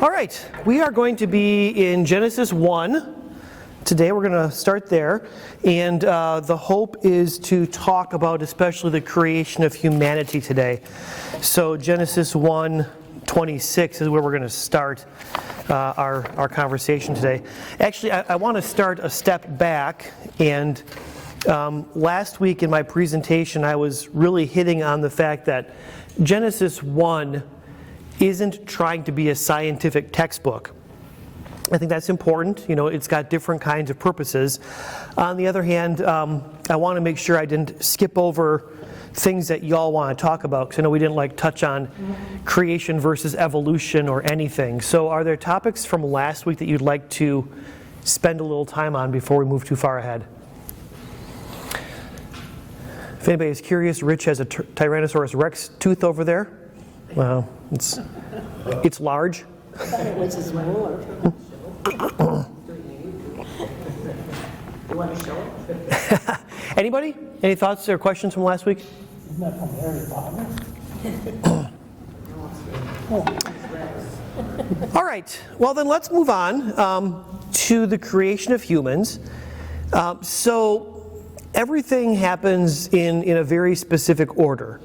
All right, we are going to be in Genesis 1. Today we're going to start there, and the hope is to talk about especially the creation of humanity today. So Genesis 1:26 is where we're going to start our conversation today. Actually, I want to start a step back, and last week in my presentation I was really hitting on the fact that Genesis 1 isn't trying to be a scientific textbook. I think that's important. You know, it's got different kinds of purposes. On the other hand, I want to make sure I didn't skip over things that y'all want to talk about, because I know we didn't touch on creation versus evolution or anything. So are there topics from last week that you'd like to spend a little time on before we move too far ahead? If anybody is curious, Rich has a Tyrannosaurus Rex tooth over there. Well, it's large. I thought it was his molar. You want to show it? Anybody? Any thoughts or questions from last week? Isn't that from Harry Potter? All right. Well, then let's move on to the creation of humans. So everything happens in a very specific order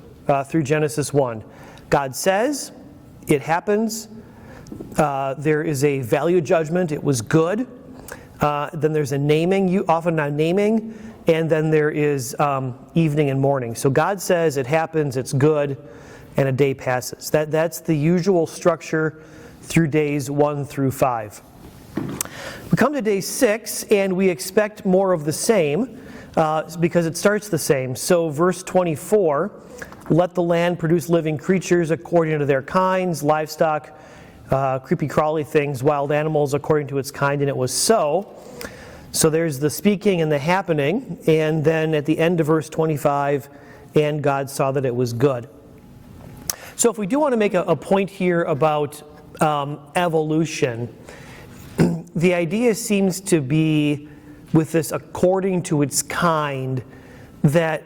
through Genesis 1. God says, it happens. There is a value judgment, it was good. Then there's a naming, often a naming, and then there is evening and morning. So God says, it happens, it's good, and a day passes. That's the usual structure through days 1 through 5. We come to day 6, and we expect more of the same, because it starts the same. So verse 24, let the land produce living creatures according to their kinds, livestock, creepy crawly things, wild animals according to its kind, and it was so. So there's the speaking and the happening, and then at the end of verse 25, and God saw that it was good. So if we do want to make a point here about evolution, the idea seems to be with this according to its kind, that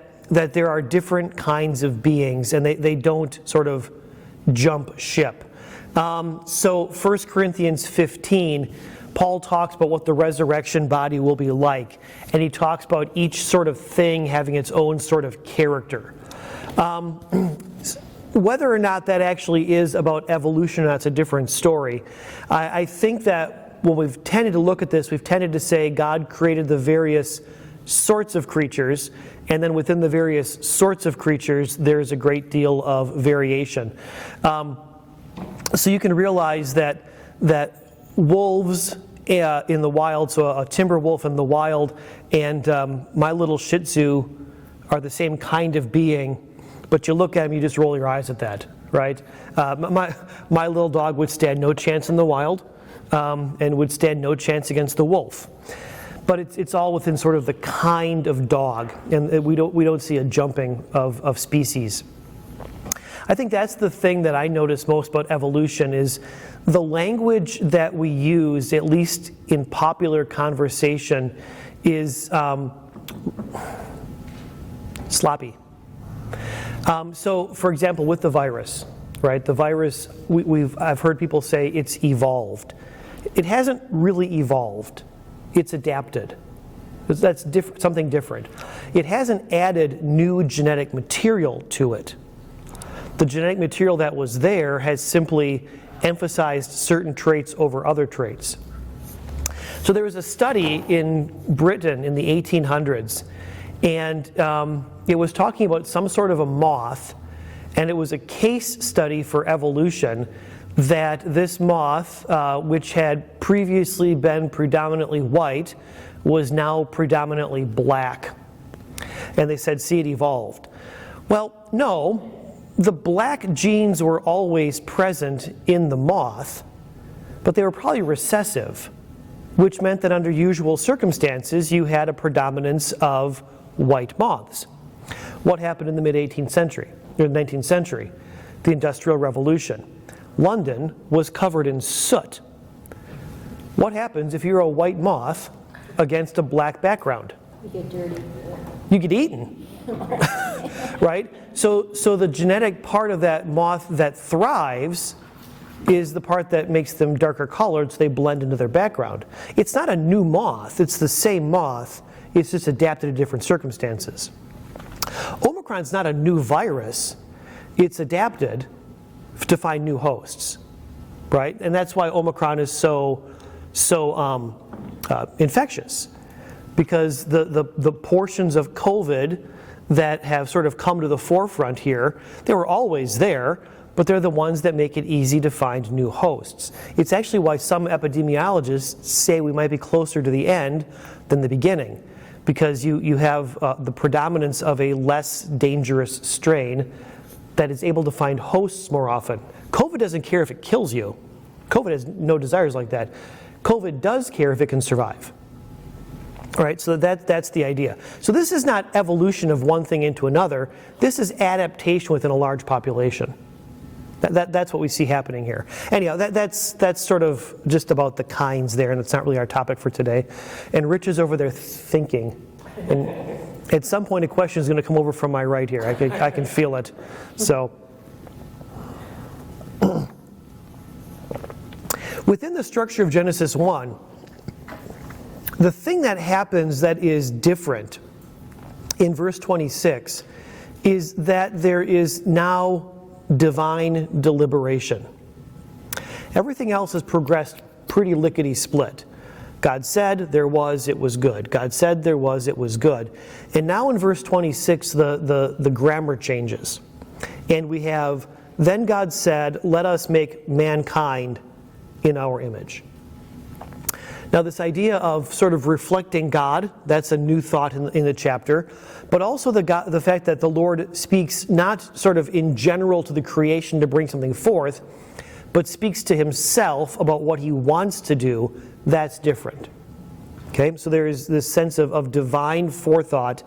there are different kinds of beings, and they don't sort of jump ship. So 1 Corinthians 15, Paul talks about what the resurrection body will be like, and he talks about each sort of thing having its own sort of character. Whether or not that actually is about evolution, that's a different story. I think that when we've tended to look at this, we've tended to say God created the various sorts of creatures, and then within the various sorts of creatures, there's a great deal of variation. So you can realize that wolves in the wild, so a timber wolf in the wild, and my little Shih Tzu are the same kind of being, but you look at them, you just roll your eyes at that, right? My little dog would stand no chance in the wild, and would stand no chance against the wolf. But it's all within sort of the kind of dog, and we don't see a jumping of species. I think that's the thing that I notice most about evolution is the language that we use, at least in popular conversation, is sloppy. So, for example, with the virus, right? The virus, I've heard people say it's evolved. It hasn't really evolved. It's adapted. That's something different. It hasn't added new genetic material to it. The genetic material that was there has simply emphasized certain traits over other traits. So there was a study in Britain in the 1800s, and it was talking about some sort of a moth, and it was a case study for evolution that this moth, which had previously been predominantly white, was now predominantly black. And they said, see, it evolved. Well, no. The black genes were always present in the moth, but they were probably recessive, which meant that under usual circumstances you had a predominance of white moths. What happened in the mid-18th century, or 19th century? The Industrial Revolution. London was covered in soot. What happens if you're a white moth against a black background? You get dirty. You get eaten. Right? So the genetic part of that moth that thrives is the part that makes them darker colored so they blend into their background. It's not a new moth, it's the same moth, it's just adapted to different circumstances. Omicron's not a new virus, it's adapted to find new hosts, right? And that's why Omicron is so infectious, because the portions of COVID that have sort of come to the forefront here, they were always there, but they're the ones that make it easy to find new hosts. It's actually why some epidemiologists say we might be closer to the end than the beginning, because you have the predominance of a less dangerous strain that is able to find hosts more often. COVID doesn't care if it kills you. COVID has no desires like that. COVID does care if it can survive. All right, so that's the idea. So this is not evolution of one thing into another. This is adaptation within a large population. That's what we see happening here. Anyhow, that's sort of just about the kinds there, and it's not really our topic for today. And Rich is over there thinking. And at some point, a question is going to come over from my right here. I can feel it. So, within the structure of Genesis 1, the thing that happens that is different in verse 26 is that there is now divine deliberation. Everything else has progressed pretty lickety-split. God said, there was, it was good. God said, there was, it was good. And now in verse 26, the grammar changes. And we have, then God said, let us make mankind in our image. Now this idea of sort of reflecting God, that's a new thought in the chapter, but also the fact that the Lord speaks not sort of in general to the creation to bring something forth, but speaks to himself about what he wants to do, that's different. Okay, so there is this sense of divine forethought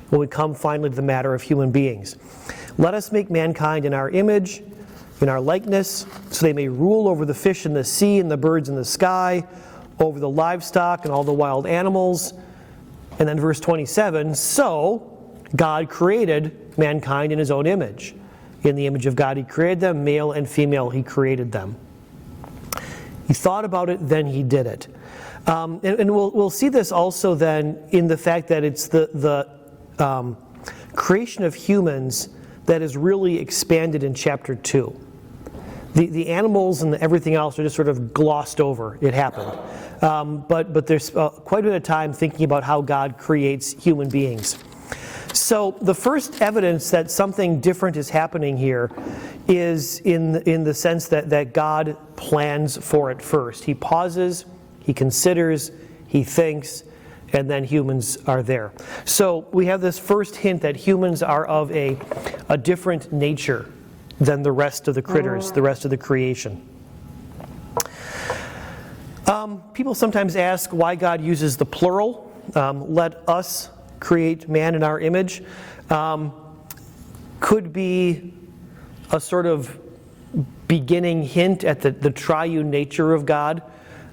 when we come finally to the matter of human beings. Let us make mankind in our image, in our likeness, so they may rule over the fish in the sea and the birds in the sky, over the livestock and all the wild animals. And then verse 27, so God created mankind in his own image. In the image of God he created them, male and female he created them. He thought about it, then he did it. And we'll see this also then in the fact that it's the creation of humans that is really expanded in chapter 2. The animals and everything else are just sort of glossed over. It happened. But there's quite a bit of time thinking about how God creates human beings. So the first evidence that something different is happening here is in the sense that God plans for it first. He pauses, he considers, he thinks, and then humans are there. So we have this first hint that humans are of a different nature than the rest of the critters, the rest of the creation. People sometimes ask why God uses the plural. Let us create man in our image. Could be a sort of beginning hint at the triune nature of God.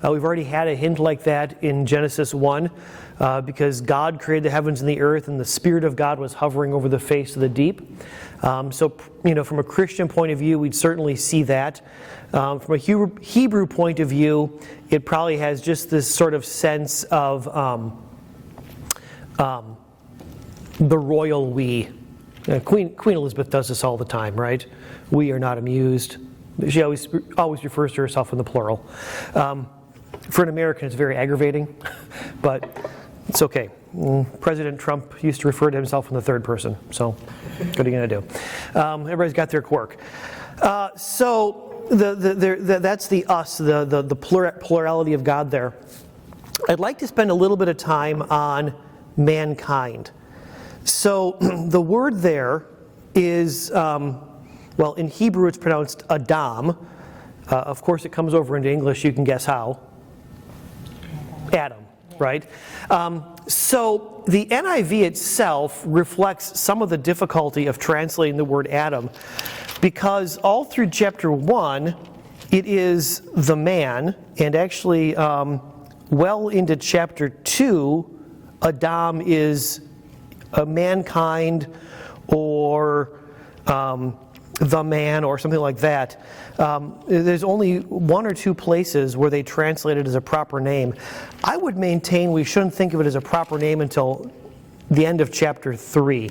We've already had a hint like that in Genesis 1, because God created the heavens and the earth, and the Spirit of God was hovering over the face of the deep. So, from a Christian point of view, we'd certainly see that. From a Hebrew point of view, it probably has just this sort of sense of the royal we. Queen Elizabeth does this all the time, right? We are not amused. She always refers to herself in the plural. For an American, it's very aggravating, but it's okay. President Trump used to refer to himself in the third person, so what are you going to do? Everybody's got their quirk. So that's the us, the plurality of God there. I'd like to spend a little bit of time on mankind. So the word there is, in Hebrew it's pronounced Adam. Of course it comes over into English, you can guess how. Adam, right? So the NIV itself reflects some of the difficulty of translating the word Adam, because all through chapter 1 it is the man, and actually well into chapter 2 Adam is a mankind, or the man or something like that. There's only one or two places where they translate it as a proper name. I would maintain we shouldn't think of it as a proper name until the end of chapter 3.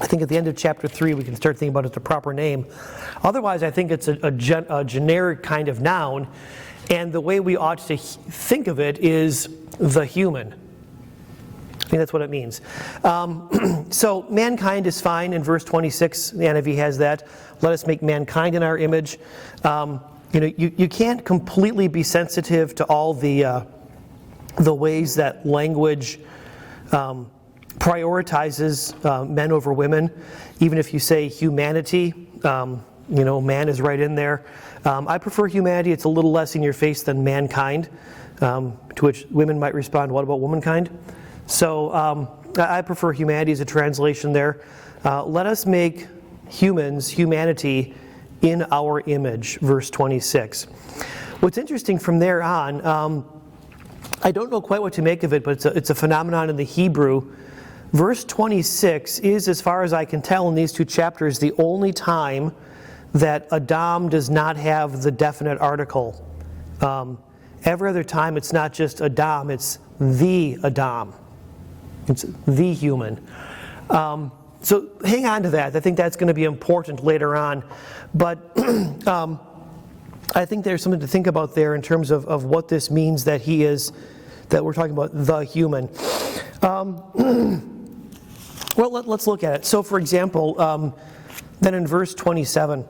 I think at the end of chapter 3 we can start thinking about it as a proper name. Otherwise, I think it's a generic kind of noun, and the way we ought to think of it is the human. I think that's what it means. So mankind is fine in verse 26. The NIV has that. Let us make mankind in our image. You can't completely be sensitive to all the ways that language prioritizes men over women. Even if you say humanity, man is right in there. I prefer humanity. It's a little less in your face than mankind, to which women might respond, what about womankind? So I prefer humanity as a translation there. Let us make humanity, in our image, verse 26. What's interesting from there on, I don't know quite what to make of it, but it's a phenomenon in the Hebrew. Verse 26 is, as far as I can tell in these two chapters, the only time that Adam does not have the definite article. Every other time it's not just Adam, it's the Adam. It's the human. So hang on to that. I think that's going to be important later on. But I think there's something to think about there in terms of what this means that he is, that we're talking about the human. Well, let's look at it. So, for example, then in verse 27,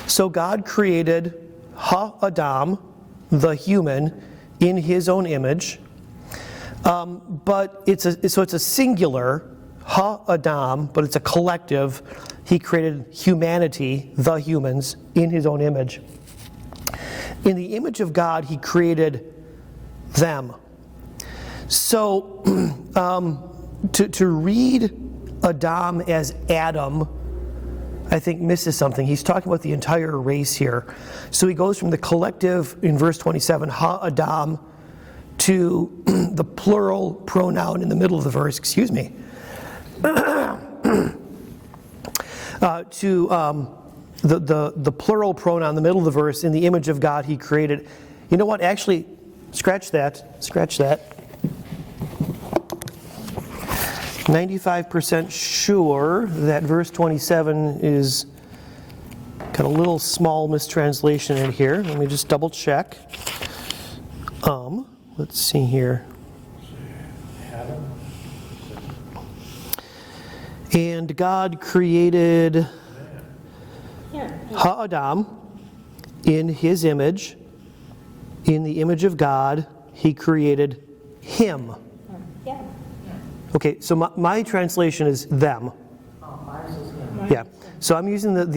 so God created Ha-Adam, the human, in his own image. But it's a singular, Ha-Adam, but it's a collective. He created humanity, the humans, in his own image. In the image of God, he created them. So, to read Adam as Adam, I think misses something. He's talking about the entire race here. So he goes from the collective in verse 27, Ha-Adam, to the plural pronoun in the middle of the verse, to the plural pronoun in the middle of the verse, in the image of God he created. You know what? Actually, scratch that. 95% sure that verse 27 is got a little small mistranslation in here. Let me just double check. Let's see here. And God created Ha-Adam in his image. In the image of God, he created him. Yeah. Okay, so my translation is them. Yeah. So I'm using the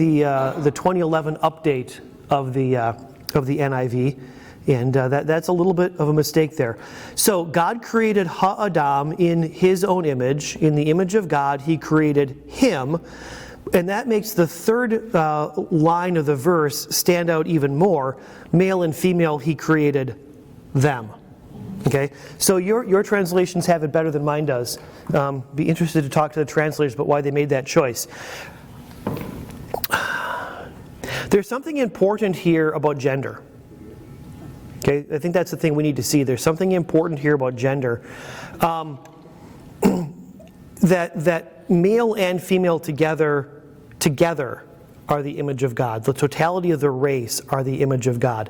2011 update of the NIV, and that's a little bit of a mistake there. So God created Ha-Adam in his own image. In the image of God, he created him. And that makes the third line of the verse stand out even more. Male and female, he created them. Okay, so your translations have it better than mine does. Be interested to talk to the translators about why they made that choice. There's something important here about gender. Okay, I think that's the thing we need to see. There's something important here about gender. That male and female together are the image of God. The totality of the race are the image of God.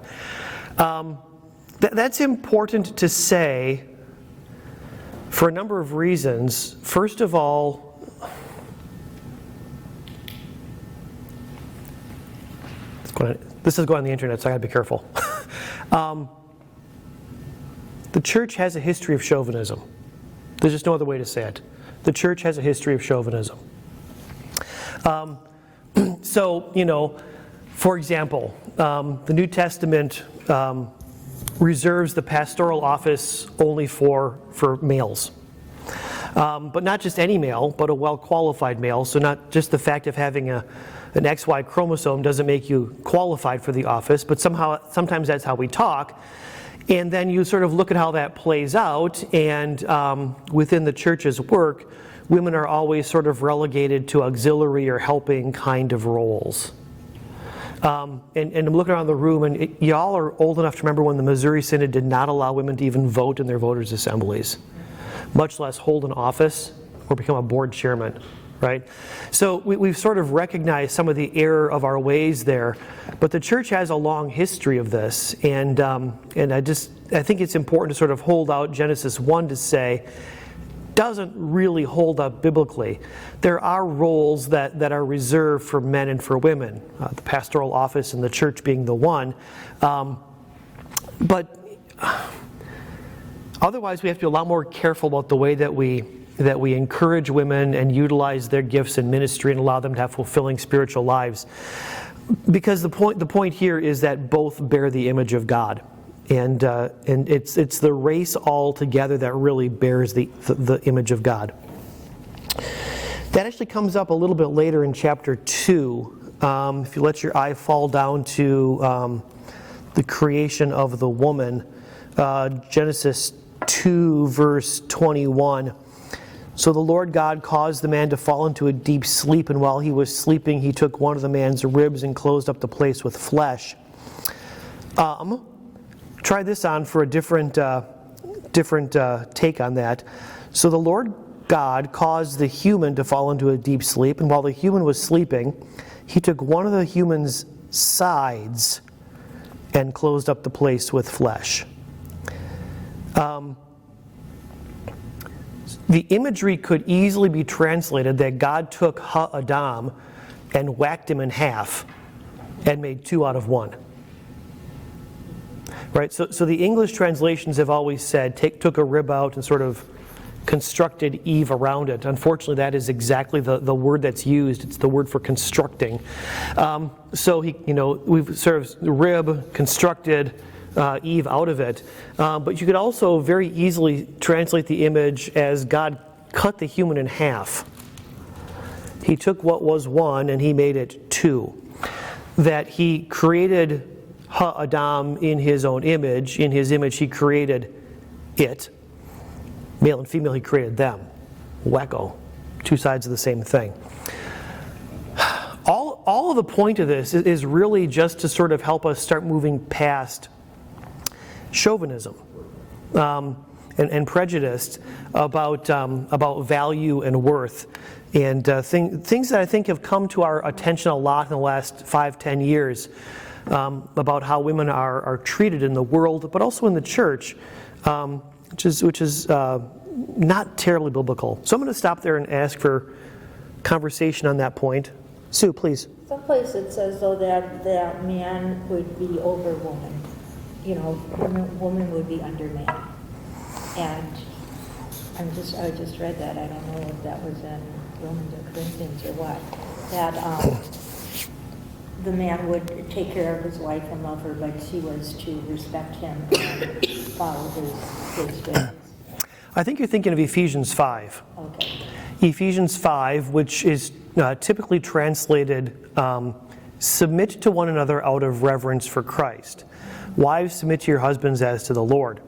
That's important to say for a number of reasons. First of all, this is going on the internet, so I got to be careful. The church has a history of chauvinism. There's just no other way to say it. The church has a history of chauvinism. So, for example, the New Testament reserves the pastoral office only for males. But not just any male, but a well-qualified male. So not just the fact of having an XY chromosome doesn't make you qualified for the office, but sometimes that's how we talk. And then you sort of look at how that plays out, and within the church's work, women are always sort of relegated to auxiliary or helping kind of roles. And I'm looking around the room, and y'all are old enough to remember when the Missouri Synod did not allow women to even vote in their voters' assemblies, much less hold an office or become a board chairman, right? So we've sort of recognized some of the error of our ways there, but the church has a long history of this, and I think it's important to sort of hold out Genesis 1 to say, doesn't really hold up biblically. There are roles that are reserved for men and for women, the pastoral office and the church being the one. But otherwise, we have to be a lot more careful about the way that we encourage women and utilize their gifts in ministry and allow them to have fulfilling spiritual lives. Because the point here is that both bear the image of God. And it's the race all together that really bears the image of God. That actually comes up a little bit later in chapter 2. If you let your eye fall down to the creation of the woman, Genesis 2, verse 21. So the Lord God caused the man to fall into a deep sleep, and while he was sleeping, he took one of the man's ribs and closed up the place with flesh. Try this on for a different take on that. So the Lord God caused the human to fall into a deep sleep, and while the human was sleeping, he took one of the human's sides and closed up the place with flesh. The imagery could easily be translated that God took Ha-Adam and whacked him in half and made two out of one. Right, so the English translations have always said, took a rib out and sort of constructed Eve around it. Unfortunately, that is exactly the word that's used. It's the word for constructing. So we've sort of rib constructed Eve out of it. But you could also very easily translate the image as God cut the human in half. He took what was one and he made it two. That he created Ha-Adam in his own image. In his image he created it. Male and female he created them. Wacko. Two sides of the same thing. All of the point of this is really just to sort of help us start moving past chauvinism and prejudice about value and worth, and things that I think have come to our attention a lot in the last 5-10 years about how women are treated in the world, but also in the church, which is not terribly biblical. So I'm going to stop there and ask for conversation on that point. Sue, please. Someplace it says, though, that man would be over woman. Woman would be under man. And I just read that. I don't know if that was in Romans or Corinthians or what. That the man would take care of his wife and love her, but she was to respect him and follow his ways. I think you're thinking of Ephesians 5. Okay. Ephesians 5, which is typically translated, submit to one another out of reverence for Christ. Wives, submit to your husbands as to the Lord.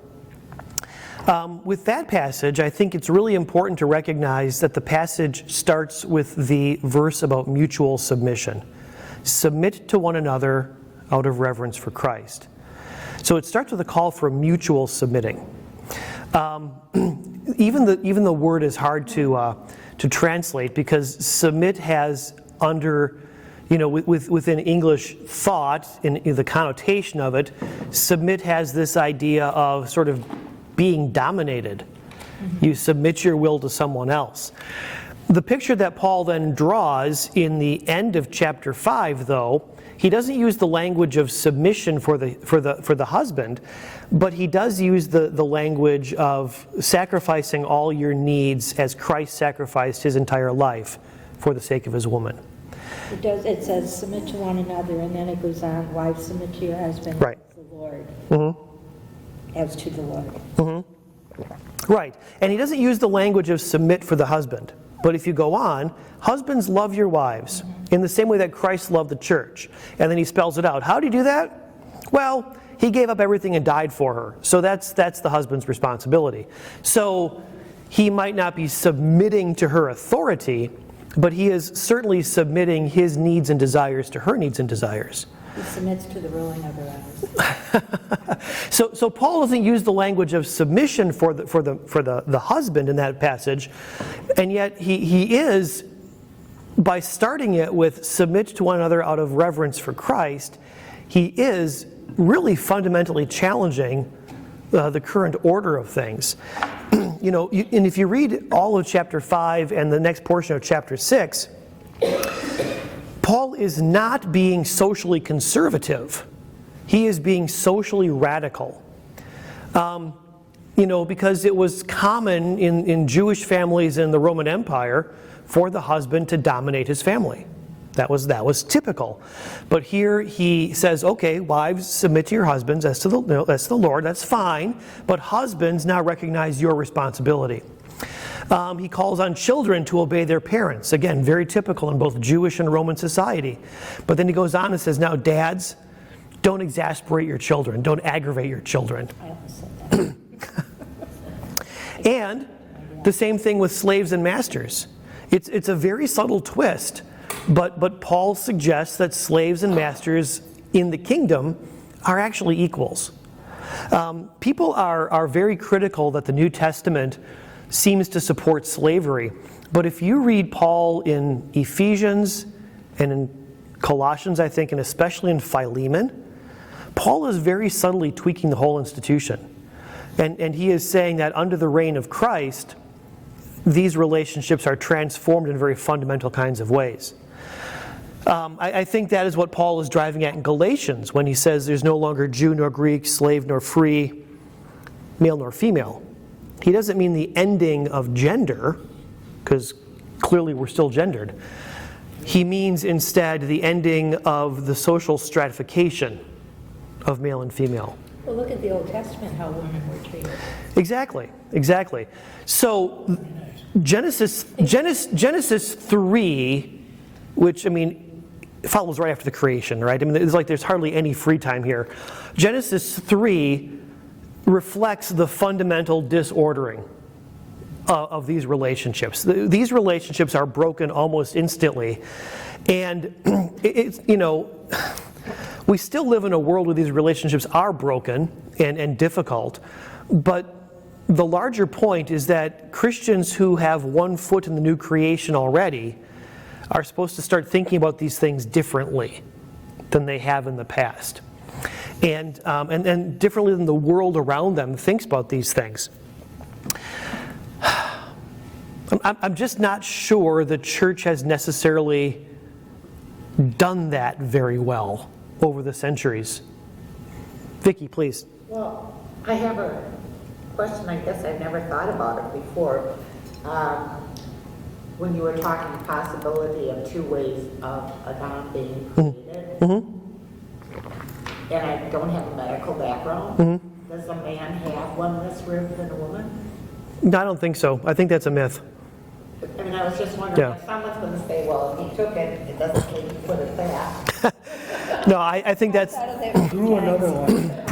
With that passage, I think it's really important to recognize that the passage starts with the verse about mutual submission. Submit to one another out of reverence for Christ. So it starts with a call for mutual submitting. Even the word is hard to translate because submit has within English thought, in the connotation of it, submit has this idea of sort of being dominated. Mm-hmm. You submit your will to someone else. The picture that Paul then draws in the end of chapter 5, though, he doesn't use the language of submission for the husband, but he does use the language of sacrificing all your needs as Christ sacrificed his entire life for the sake of his woman. It does. It says submit to one another, and then it goes on. Wives, submit to your husband, right, as the Lord, mm-hmm. as to the Lord. Mm-hmm. Right, and he doesn't use the language of submit for the husband. But if you go on, husbands, love your wives in the same way that Christ loved the church. And then he spells it out. How did he do that? Well, he gave up everything and died for her. So that's the husband's responsibility. So he might not be submitting to her authority, but he is certainly submitting his needs and desires to her needs and desires. He submits to the ruling of her eyes. So Paul doesn't use the language of submission for the husband in that passage, and yet he is, by starting it with submit to one another out of reverence for Christ, he is really fundamentally challenging the current order of things. And if you read all of chapter 5 and the next portion of chapter 6, Paul is not being socially conservative. He is being socially radical. Because it was common in Jewish families in the Roman Empire for the husband to dominate his family. That was typical. But here he says, okay, wives, submit to your husbands as to the Lord. That's fine. But husbands, now recognize your responsibility. He calls on children to obey their parents. Again, very typical in both Jewish and Roman society. But then he goes on and says, now dads, don't exasperate your children. Don't aggravate your children. I almost said that. And the same thing with slaves and masters. It's a very subtle twist, but Paul suggests that slaves and masters in the kingdom are actually equals. People are very critical that the New Testament seems to support slavery, but if you read Paul in Ephesians and in Colossians, I think, and especially in Philemon, Paul is very subtly tweaking the whole institution. And he is saying that under the reign of Christ, these relationships are transformed in very fundamental kinds of ways. I think that is what Paul is driving at in Galatians when he says there's no longer Jew nor Greek, slave nor free, male nor female. He doesn't mean the ending of gender, because clearly we're still gendered. He means instead the ending of the social stratification of male and female. Well, look at the Old Testament, how women were treated. Exactly. So Genesis 3, which, follows right after the creation, right? It's like there's hardly any free time here. Genesis 3 reflects the fundamental disordering of these relationships. These relationships are broken almost instantly. And we still live in a world where these relationships are broken and difficult. But the larger point is that Christians who have one foot in the new creation already are supposed to start thinking about these things differently than they have in the past. And differently than the world around them thinks about these things. I'm just not sure the church has necessarily done that very well over the centuries. Vicki, please. Well, I have a question. I guess I've never thought about it before. When you were talking the possibility of two ways of Adam being created, and I don't have a medical background, does a man have one less rib than a woman? No, I don't think so. I think that's a myth. I was just wondering if someone's going to say, well, if he took it, it doesn't mean he put it back. No, I think that's Do another one.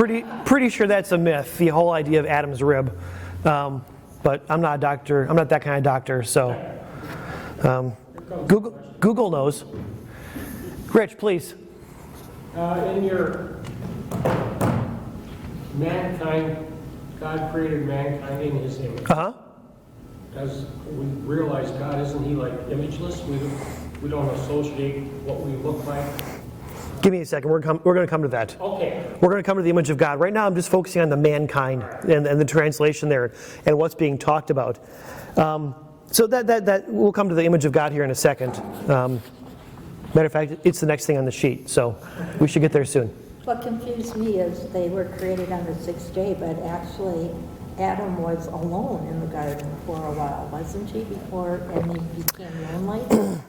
pretty sure that's a myth, the whole idea of Adam's rib. But I'm not a doctor. I'm not that kind of doctor, so Google knows. Rich, please. In your mankind, God created mankind in His image. As we realize God, isn't He like imageless? We don't associate what we look like. Give me a second. We're going to come to that. Okay. We're going to come to the image of God. Right now, I'm just focusing on the mankind and the translation there and what's being talked about. So that we'll come to the image of God here in a second. Matter of fact, it's the next thing on the sheet, so we should get there soon. What confused me is they were created on the sixth day, but actually Adam was alone in the garden for a while, wasn't he, before and he became lonely?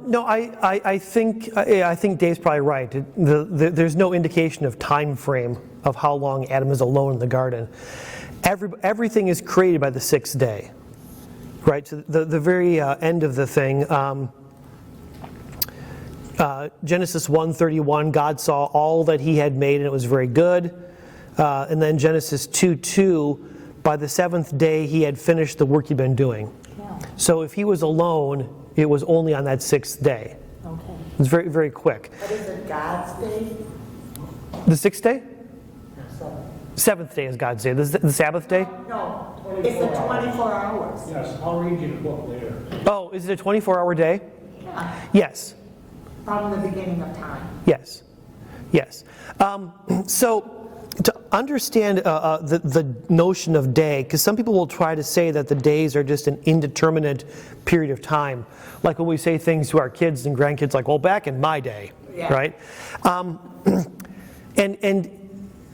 No, I think Dave's probably right. There's no indication of time frame of how long Adam is alone in the garden. Everything is created by the sixth day, right? So the very end of the thing, Genesis 1:31, God saw all that He had made and it was very good. And then Genesis 2:2, by the seventh day he had finished the work he'd been doing. Yeah, So if he was alone, it was only on that sixth day. okay. It's very, very quick. But is it God's day? The sixth day? Seventh day is God's day. The Sabbath day? No, it's the 24 hours. Yes, I'll read you the book later. Oh, is it a 24-hour day? Yeah, Yes. from the beginning of time. Yes. Yes. So to understand the notion of day, because some people will try to say that the days are just an indeterminate period of time. Like when we say things to our kids and grandkids like, well, back in my day, Yeah. right? And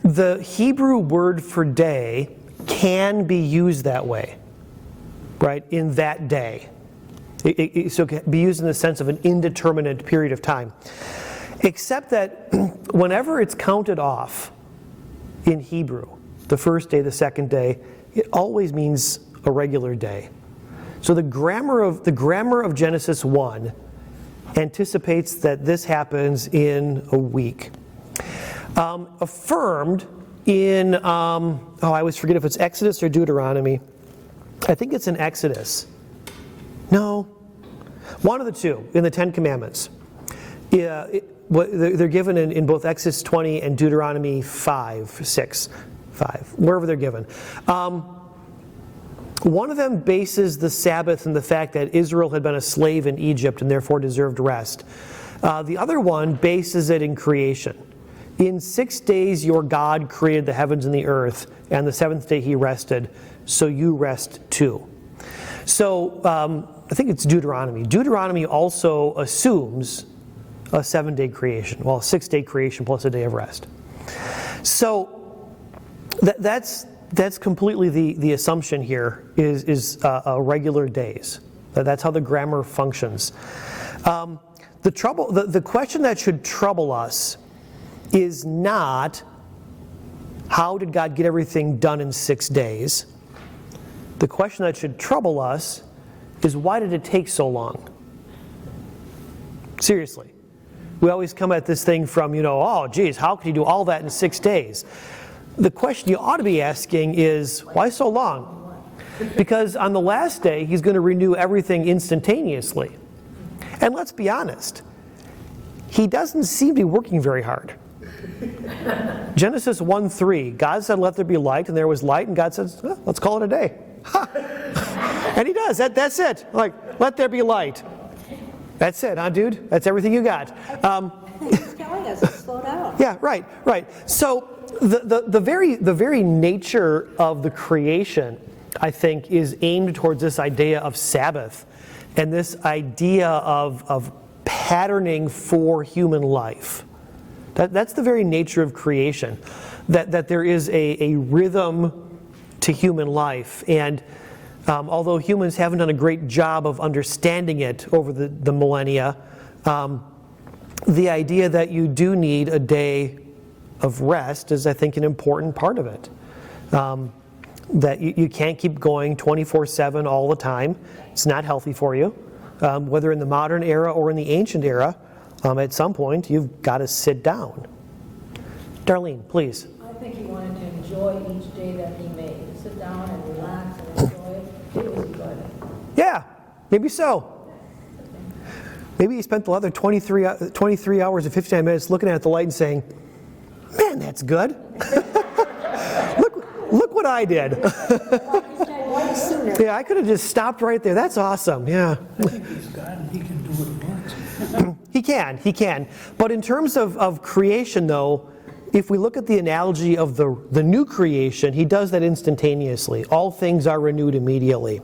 the Hebrew word for day can be used that way, right? In that day. So it can be used in the sense of an indeterminate period of time. Except that whenever it's counted off in Hebrew, the first day, the second day, it always means a regular day. So the grammar of Genesis 1 anticipates that this happens in a week. Affirmed in, I always forget if it's Exodus or Deuteronomy. I think it's in Exodus. No, one of the two in the Ten Commandments. Yeah, they're given in both Exodus 20 and Deuteronomy 5, wherever they're given. One of them bases the Sabbath on the fact that Israel had been a slave in Egypt and therefore deserved rest. The other one bases it in creation. In 6 days your God created the heavens and the earth, and the seventh day he rested, so you rest too. So I think it's Deuteronomy. Deuteronomy also assumes a 7-day creation. Well, a 6-day creation plus a day of rest. So that's completely the assumption here is regular days. That's how the grammar functions. The question that should trouble us is not how did God get everything done in 6 days. The question that should trouble us is why did it take so long? Seriously. We always come at this thing from, oh, geez, how could he do all that in 6 days? The question you ought to be asking is, why so long? Because on the last day, he's going to renew everything instantaneously. And let's be honest, he doesn't seem to be working very hard. Genesis 1:3, God said, let there be light, and there was light, and God says, let's call it a day. And he does, that's it. Like, let there be light. That's it, huh, dude? That's everything you got. He's telling us to slow down. Yeah, right. So the very nature of the creation, I think, is aimed towards this idea of Sabbath and this idea of patterning for human life. That's the very nature of creation, that there is a rhythm to human life. And although humans haven't done a great job of understanding it over the millennia, the idea that you do need a day of rest is, I think, an important part of it. That you can't keep going 24/7 all the time. It's not healthy for you. Whether in the modern era or in the ancient era, at some point you've got to sit down. Darlene, please. I think he wanted to enjoy each day that he made. Sit down and relax and enjoy it. It was good. Yeah, maybe so. Maybe he spent the other 23 hours and 59 minutes looking at the light and saying, man, that's good. Look what I did. Yeah, I could have just stopped right there. That's awesome. Yeah. I think he's God and he can do it once. He can. But in terms of creation, though, if we look at the analogy of the new creation, he does that instantaneously. All things are renewed immediately.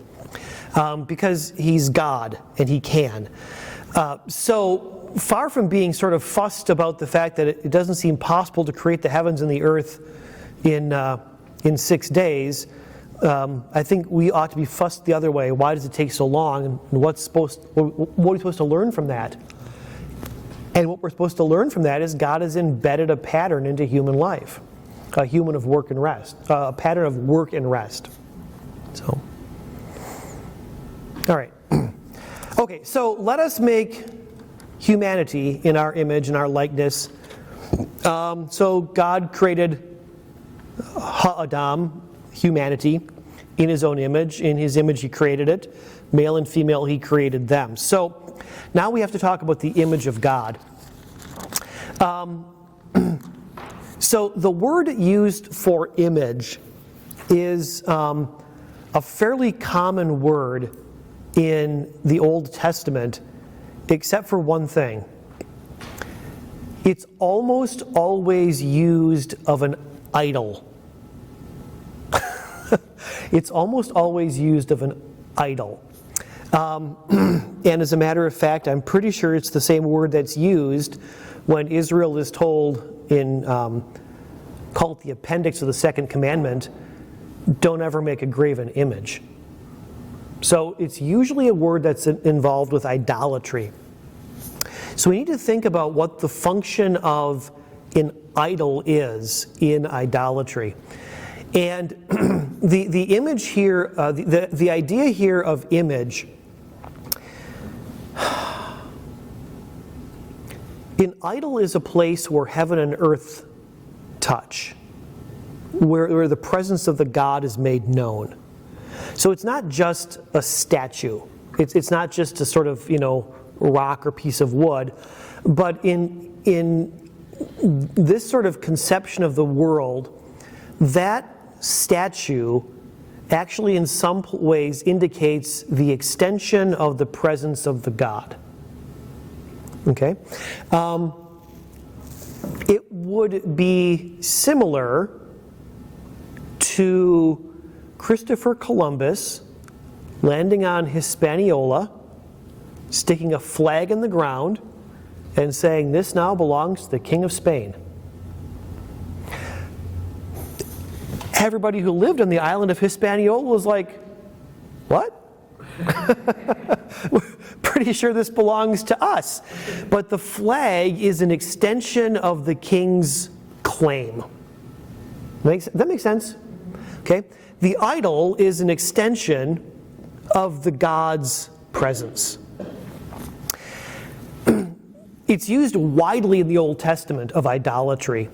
Because he's God and he can. So far from being sort of fussed about the fact that it doesn't seem possible to create the heavens and the earth in 6 days, I think we ought to be fussed the other way. Why does it take so long? And what are we supposed to learn from that? And what we're supposed to learn from that is God has embedded a pattern into human life, a pattern of work and rest. So, all right. Okay, so let us make humanity in our image and our likeness. So God created Ha'adam, humanity. in his own image. In his image he created it. Male and female he created them. So now we have to talk about the image of God. So the word used for image is a fairly common word in the Old Testament, except for one thing. It's almost always used of an idol. It's almost always used of an idol. And as a matter of fact, I'm pretty sure it's the same word that's used when Israel is told in, called the appendix of the second commandment, don't ever make a graven image. So it's usually a word that's involved with idolatry. So we need to think about what the function of an idol is in idolatry. And the image here, the idea here of image, an idol is a place where heaven and earth touch, where the presence of the God is made known. So it's not just a statue. It's not just a sort of, rock or piece of wood. But in this sort of conception of the world, that statue actually in some ways indicates the extension of the presence of the God. Okay? It would be similar to Christopher Columbus landing on Hispaniola, sticking a flag in the ground, and saying, "This now belongs to the King of Spain." Everybody who lived on the island of Hispaniola was like, "What?" We're pretty sure this belongs to us. But the flag is an extension of the king's claim. That makes sense? Okay? The idol is an extension of the God's presence. It's used widely in the Old Testament of idolatry,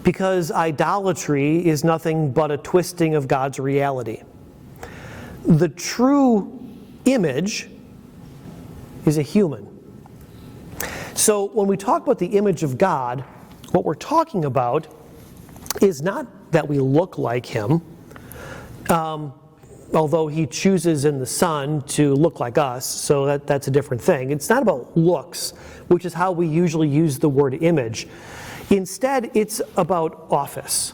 because idolatry is nothing but a twisting of God's reality. The true image is a human. So when we talk about the image of God, what we're talking about is not that we look like him, although he chooses in the Son to look like us, so that's a different thing. It's not about looks, which is how we usually use the word image. Instead, it's about office.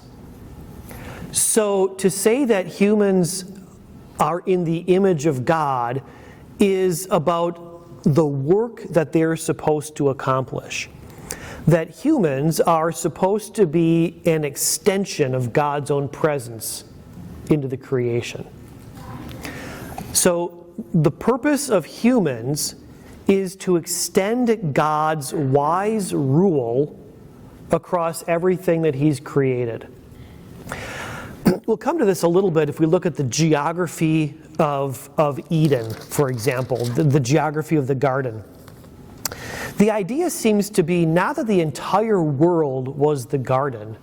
So to say that humans are in the image of God is about the work that they're supposed to accomplish. That humans are supposed to be an extension of God's own presence into the creation. So the purpose of humans is to extend God's wise rule across everything that he's created. We'll come to this a little bit if we look at the geography of Eden, for example, the geography of the garden. The idea seems to be not that the entire world was the garden,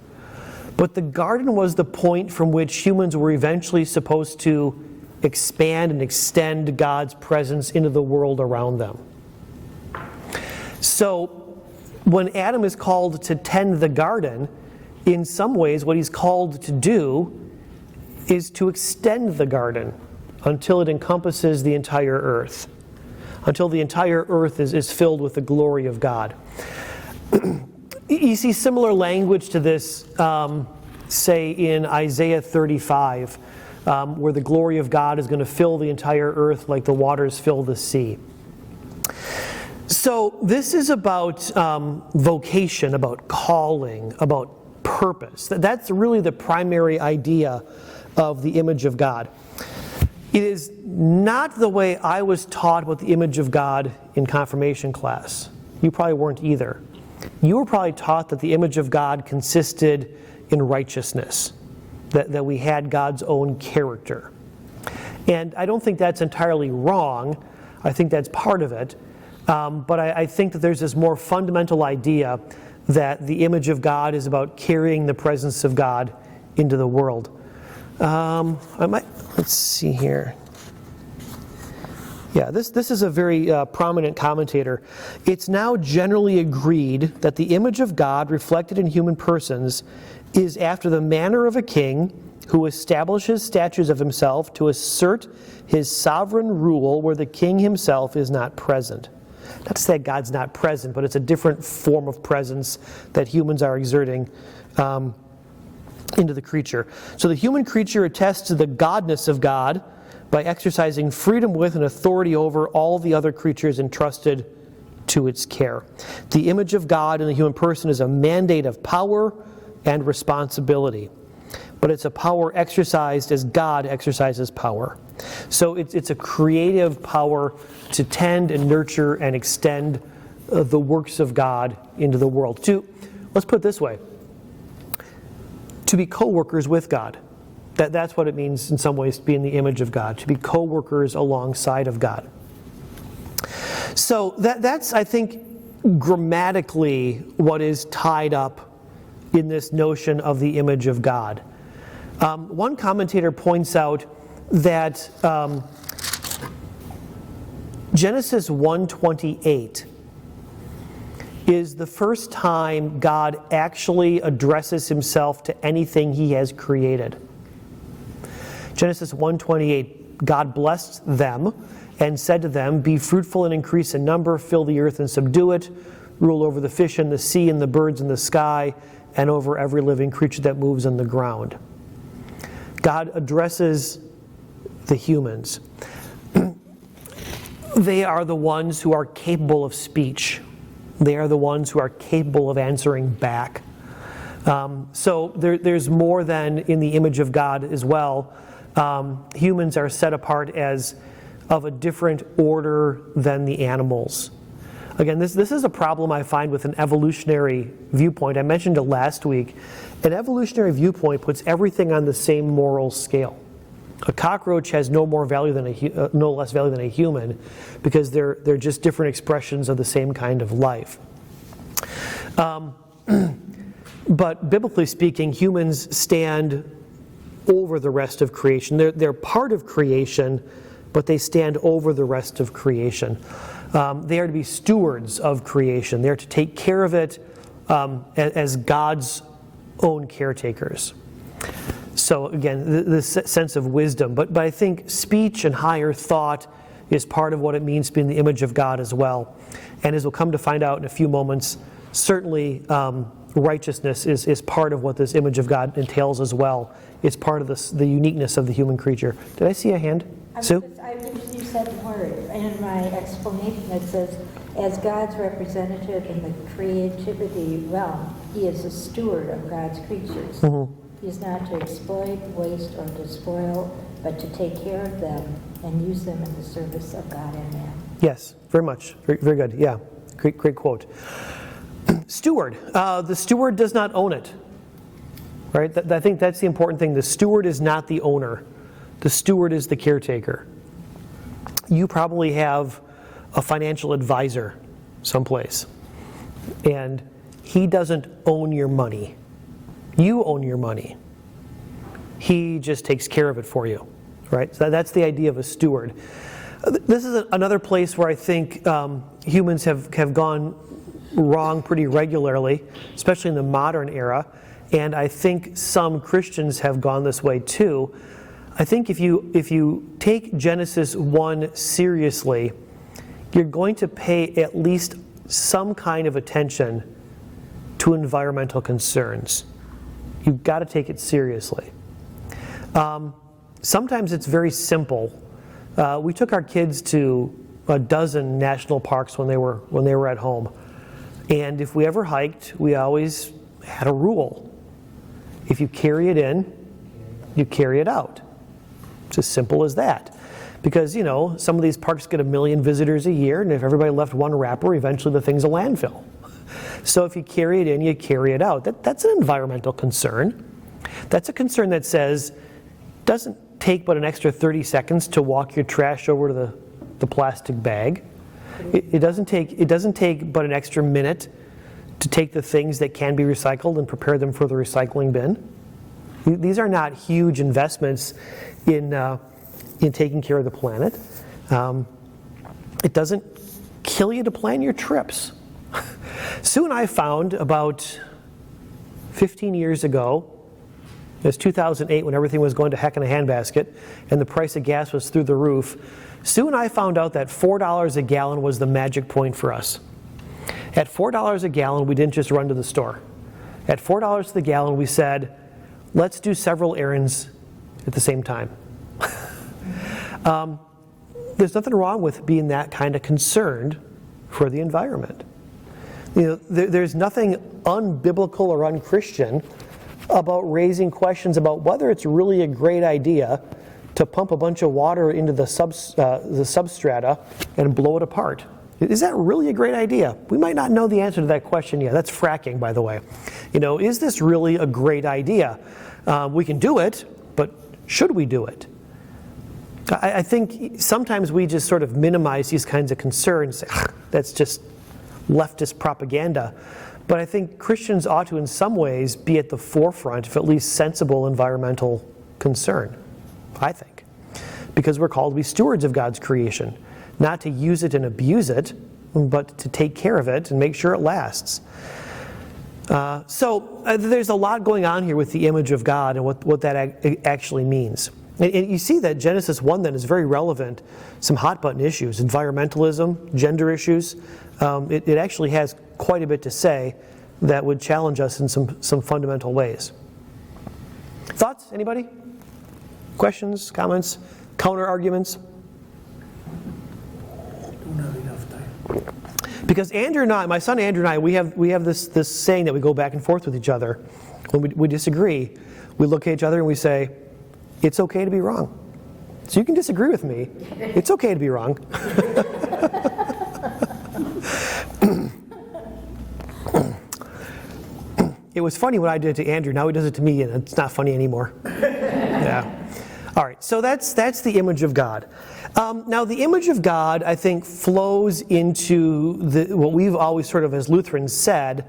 but the garden was the point from which humans were eventually supposed to expand and extend God's presence into the world around them. So when Adam is called to tend the garden, in some ways what he's called to do is to extend the garden until it encompasses the entire earth, until the entire earth is filled with the glory of God. You see similar language to this, say in Isaiah 35, where the glory of God is going to fill the entire earth like the waters fill the sea. So this is about vocation, about calling, about purpose. That's really the primary idea of the image of God. It is not the way I was taught about the image of God in confirmation class. You probably weren't either. You were probably taught that the image of God consisted in righteousness, that we had God's own character. And I don't think that's entirely wrong. I think that's part of it. But I think that there's this more fundamental idea that the image of God is about carrying the presence of God into the world. Let's see here. Yeah, this is a very prominent commentator. It's now generally agreed that the image of God reflected in human persons is after the manner of a king who establishes statues of himself to assert his sovereign rule where the king himself is not present. Not to say God's not present, but it's a different form of presence that humans are exerting into the creature. So the human creature attests to the godness of God by exercising freedom with and authority over all the other creatures entrusted to its care. The image of God in the human person is a mandate of power and responsibility, but it's a power exercised as God exercises power. So it's a creative power to tend and nurture and extend the works of God into the world. Let's put it this way, to be co-workers with God. That's what it means in some ways to be in the image of God, to be co-workers alongside of God. So that's, I think, grammatically what is tied up in this notion of the image of God. One commentator points out that Genesis 1:28 is the first time God actually addresses himself to anything he has created. Genesis 1:28, God blessed them and said to them, "Be fruitful and increase in number, fill the earth and subdue it, rule over the fish in the sea and the birds in the sky, and over every living creature that moves on the ground." God addresses the humans. They are the ones who are capable of speech. They are the ones who are capable of answering back. So there's more than in the image of God as well. Humans are set apart as of a different order than the animals. Again, this is a problem I find with an evolutionary viewpoint. I mentioned it last week. An evolutionary viewpoint puts everything on the same moral scale. A cockroach has no less value than a human, because they're just different expressions of the same kind of life. But biblically speaking, humans stand over the rest of creation. They're part of creation, but they stand over the rest of creation. They are to be stewards of creation. They're to take care of it as God's own caretakers. So again, this sense of wisdom. But I think speech and higher thought is part of what it means to be in the image of God as well. And as we'll come to find out in a few moments, certainly righteousness is part of what this image of God entails as well. It's part of the uniqueness of the human creature. Did I see a hand? Sue? You said more in my explanation. It says, as God's representative in the creativity realm, he is a steward of God's creatures. Mm-hmm. He is not to exploit, waste, or despoil, but to take care of them and use them in the service of God and man. Yes, very much. Very, very good. Yeah, great quote. Steward. The steward does not own it. Right? I think that's the important thing. The steward is not the owner. The steward is the caretaker. You probably have a financial advisor someplace, and he doesn't own your money. You own your money. He just takes care of it for you, right? So that's the idea of a steward. This is another place where I think humans have gone wrong pretty regularly, especially in the modern era, and I think some Christians have gone this way too. I think if you take Genesis 1 seriously, you're going to pay at least some kind of attention to environmental concerns. You've got to take it seriously. Sometimes it's very simple. We took our kids to a dozen national parks when they were at home, and if we ever hiked, we always had a rule: if you carry it in, you carry it out. It's as simple as that. Because, some of these parks get 1 million visitors a year, and if everybody left one wrapper, eventually the thing's a landfill. So if you carry it in, you carry it out. That's an environmental concern. That's a concern that says, doesn't take but an extra 30 seconds to walk your trash over to the plastic bag. It doesn't take but an extra minute to take the things that can be recycled and prepare them for the recycling bin. These are not huge investments in taking care of the planet. It doesn't kill you to plan your trips. Sue and I found about 15 years ago, it was 2008 when everything was going to heck in a handbasket and the price of gas was through the roof. Sue and I found out that $4 a gallon was the magic point for us. At $4 a gallon, we didn't just run to the store. At $4 to the gallon, we said, let's do several errands at the same time. There's nothing wrong with being that kind of concerned for the environment. There's nothing unbiblical or unchristian about raising questions about whether it's really a great idea to pump a bunch of water into the substrata and blow it apart. Is that really a great idea? We might not know the answer to that question yet. That's fracking, by the way. Is this really a great idea? We can do it, but should we do it? I think sometimes we just sort of minimize these kinds of concerns. That's just leftist propaganda. But I think Christians ought to, in some ways, be at the forefront of at least sensible environmental concern, I think. Because we're called to be stewards of God's creation, not to use it and abuse it, but to take care of it and make sure it lasts. So there's a lot going on here with the image of God and what that actually means. And you see that Genesis 1 then is very relevant. Some hot button issues, environmentalism, gender issues. It actually has quite a bit to say that would challenge us in some fundamental ways. Thoughts? Anybody? Questions? Comments? Counter arguments? Don't have enough time. Because Andrew and I, my son Andrew and I, we have this saying that we go back and forth with each other. When we disagree, we look at each other and we say, it's okay to be wrong. So you can disagree with me. It's okay to be wrong. It was funny when I did it to Andrew. Now he does it to me, and it's not funny anymore. Yeah. All right, so that's the image of God. Now, the image of God, I think, flows into what we've always sort of, as Lutherans, said,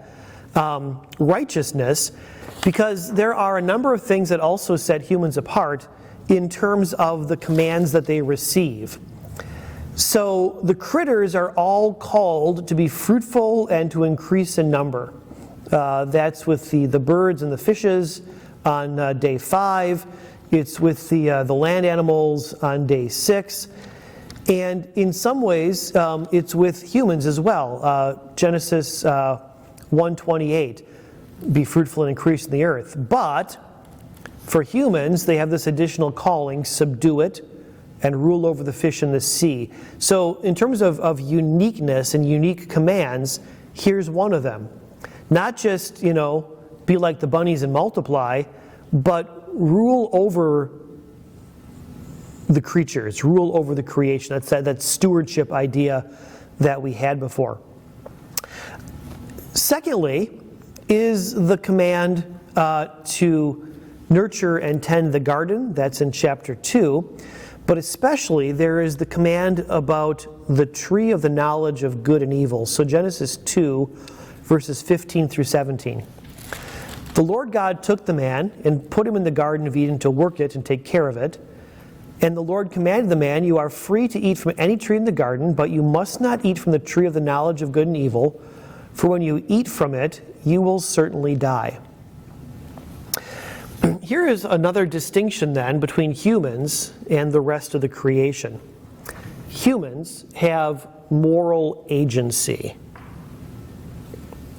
righteousness, because there are a number of things that also set humans apart in terms of the commands that they receive. So the critters are all called to be fruitful and to increase in number. That's with the birds and the fishes on day 5. It's with the land animals on day 6. And in some ways, it's with humans as well. Genesis 1:28, be fruitful and increase in the earth. But for humans, they have this additional calling, subdue it and rule over the fish in the sea. So in terms of uniqueness and unique commands, here's one of them. Not just, be like the bunnies and multiply, but rule over the creatures, rule over the creation. That's that stewardship idea that we had before. Secondly, is the command to nurture and tend the garden. That's in chapter 2. But especially there is the command about the tree of the knowledge of good and evil. So Genesis 2, verses 15 through 17. The Lord God took the man and put him in the Garden of Eden to work it and take care of it. And the Lord commanded the man, you are free to eat from any tree in the garden, but you must not eat from the tree of the knowledge of good and evil, for when you eat from it, you will certainly die. Here is another distinction then between humans and the rest of the creation. Humans have moral agency.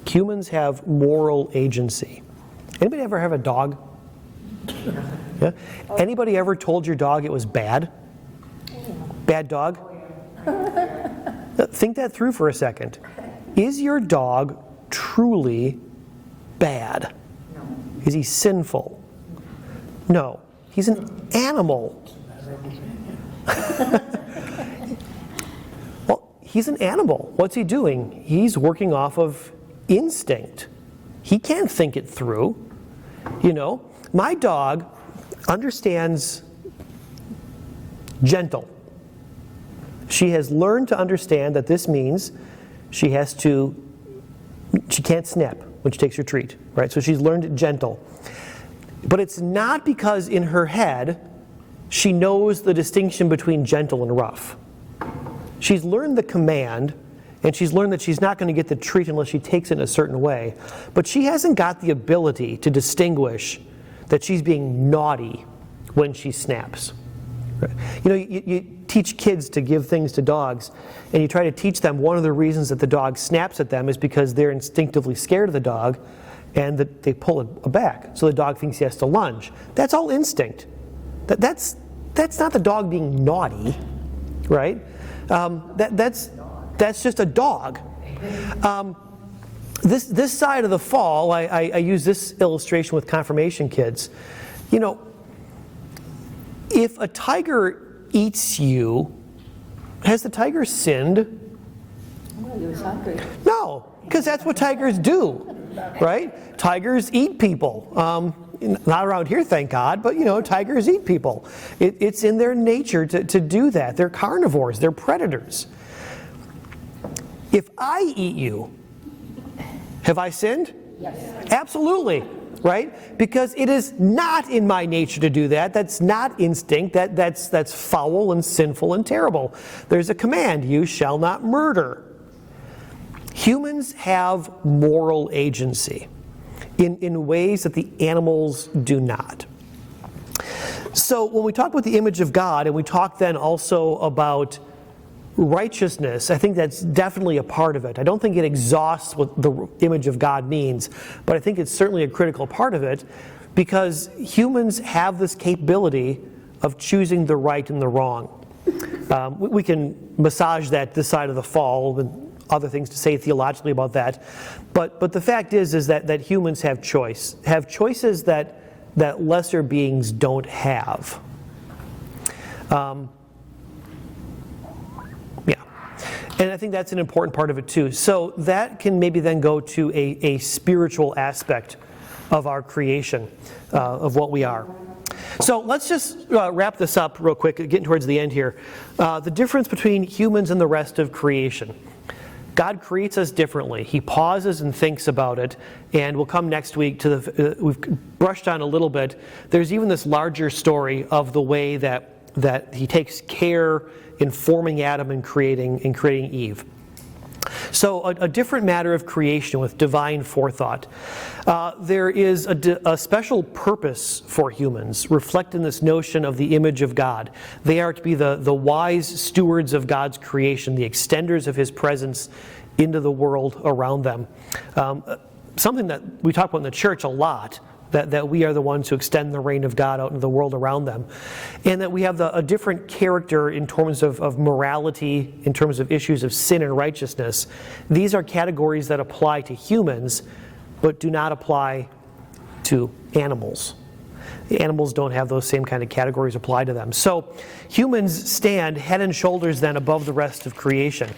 Humans have moral agency. Anybody ever have a dog? Yeah? Anybody ever told your dog it was bad? Bad dog? Think that through for a second. Is your dog truly bad? No. Is he sinful? No. He's an animal. Well, he's an animal. What's he doing? He's working off of instinct. He can't think it through. My dog understands gentle. She has learned to understand that this means she can't snap when she takes her treat, right? So she's learned gentle. But it's not because in her head she knows the distinction between gentle and rough. She's learned the command, and she's learned that she's not going to get the treat unless she takes it in a certain way. But she hasn't got the ability to distinguish that she's being naughty when she snaps. You know, you teach kids to give things to dogs, and you try to teach them one of the reasons that the dog snaps at them is because they're instinctively scared of the dog, and that they pull it back. So the dog thinks he has to lunge. That's all instinct. That's not the dog being naughty, right? That's just a dog. This side of the fall, I use this illustration with confirmation kids. You know, if a tiger eats you, has the tiger sinned? Well, he was hungry. No, because that's what tigers do, right? Tigers eat people. Not around here, thank God, but you know, tigers eat people. It's in their nature to do that. They're carnivores, they're predators. If I eat you, have I sinned? Yes. Absolutely, right? Because it is not in my nature to do that. That's not instinct. That's foul and sinful and terrible. There's a command, you shall not murder. Humans have moral agency in ways that the animals do not. So when we talk about the image of God, and we talk then also about righteousness, I think that's definitely a part of it. I don't think it exhausts what the image of God means, but I think it's certainly a critical part of it, because humans have this capability of choosing the right and the wrong. We can massage that this side of the fall, and other things to say theologically about that, but the fact is that humans have choices that lesser beings don't have. And I think that's an important part of it too. So that can maybe then go to a spiritual aspect of our creation, of what we are. So let's just wrap this up real quick, getting towards the end here. The difference between humans and the rest of creation. God creates us differently. He pauses and thinks about it, and we'll come next week to we've brushed on a little bit. There's even this larger story of the way that he takes care in forming Adam and creating Eve. So a different matter of creation with divine forethought. There is a special purpose for humans, reflecting this notion of the image of God. They are to be the wise stewards of God's creation, the extenders of his presence into the world around them. Something that we talk about in the church a lot, that we are the ones who extend the reign of God out into the world around them. And that we have a different character in terms of morality, in terms of issues of sin and righteousness. These are categories that apply to humans, but do not apply to animals. The animals don't have those same kind of categories applied to them. So humans stand head and shoulders then above the rest of creation.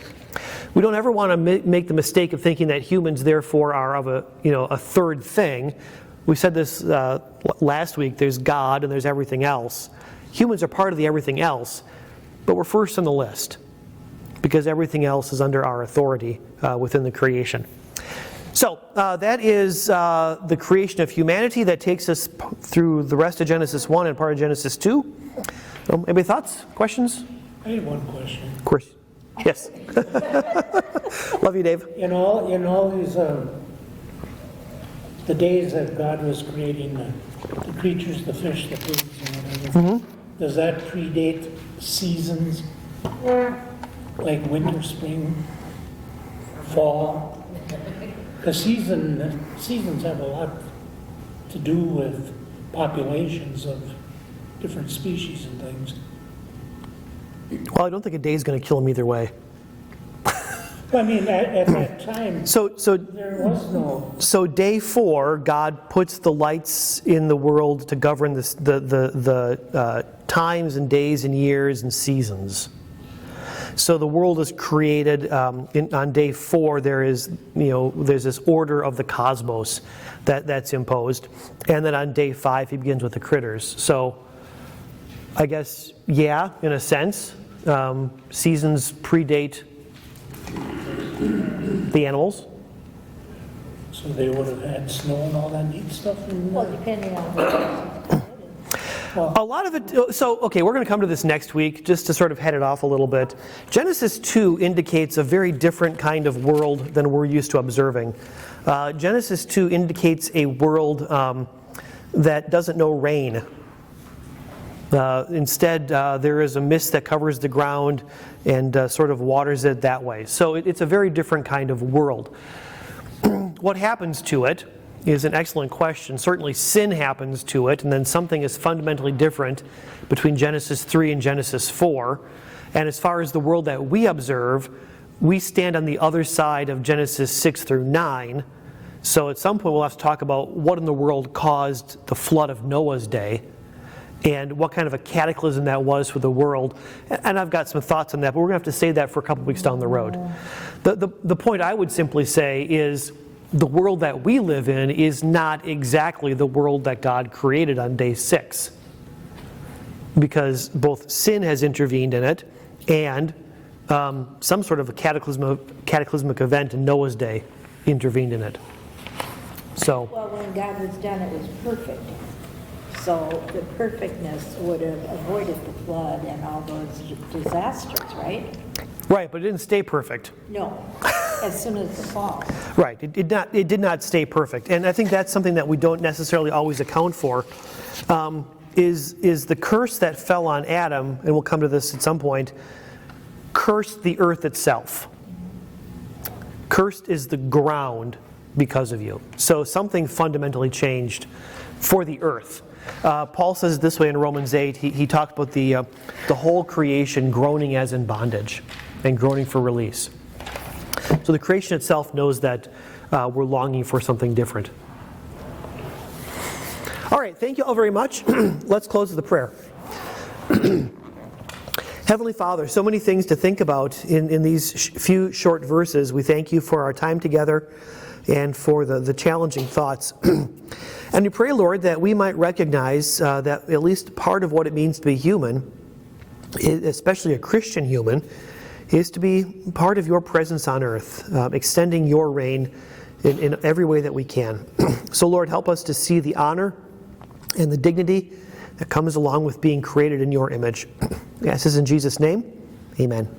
We don't ever want to make the mistake of thinking that humans therefore are of a third thing. We said this last week, there's God and there's everything else. Humans are part of the everything else, but we're first on the list because everything else is under our authority within the creation. So that is the creation of humanity. That takes us through the rest of Genesis 1 and part of Genesis 2. Any thoughts, questions? I have one question. Of course. Yes. Love you, Dave. In all these the days that God was creating the creatures, the fish, the birds, and whatever, does that predate seasons like winter, spring, fall? Because seasons have a lot to do with populations of different species and things. Well, I don't think a day is going to kill them either way. I mean, at that time, So there was no... So day 4, God puts the lights in the world to govern the times and days and years and seasons. So the world is created on day 4. There's this order of the cosmos that's imposed, and then on day 5 he begins with the critters. So I guess in a sense, seasons predate the animals. So So they would have had snow and all that neat stuff in Well, there? depending on what A lot of it, so, okay, we're going to come to this next week just to sort of head it off a little bit. Genesis 2 indicates a very different kind of world than we're used to observing. Genesis 2 indicates a world that doesn't know rain. Instead, there is a mist that covers the ground and sort of waters it that way. So it's a very different kind of world. What happens to it is an excellent question. Certainly sin happens to it, and then something is fundamentally different between Genesis 3 and Genesis 4. And as far as the world that we observe, we stand on the other side of Genesis 6 through 9. So at some point we'll have to talk about what in the world caused the flood of Noah's day and what kind of a cataclysm that was for the world. And I've got some thoughts on that, but we're going to have to save that for a couple weeks down the road. The point I would simply say is the world that we live in is not exactly the world that God created on day 6. Because both sin has intervened in it and some sort of a cataclysmic event in Noah's day intervened in it. So, well, when God was done, it was perfect. So the perfectness would have avoided the flood and all those disasters, right? right, but it didn't stay perfect. No, as soon as the fall. Right, it did not stay perfect. And I think that's something that we don't necessarily always account for, is the curse that fell on Adam, and we'll come to this at some point, cursed the earth itself. Cursed is the ground because of you. So something fundamentally changed for the earth. Paul says it this way in Romans 8. He talked about the whole creation groaning as in bondage and groaning for release. So the creation itself knows that we're longing for something different. All right, thank you all very much. Let's close with a prayer. Heavenly Father, so many things to think about in these few short verses. We thank you for our time together and for the challenging thoughts. And we pray, Lord, that we might recognize that at least part of what it means to be human, especially a Christian human, is to be part of your presence on earth, extending your reign in every way that we can. So, Lord, help us to see the honor and the dignity that comes along with being created in your image. I ask this in Jesus' name. Amen.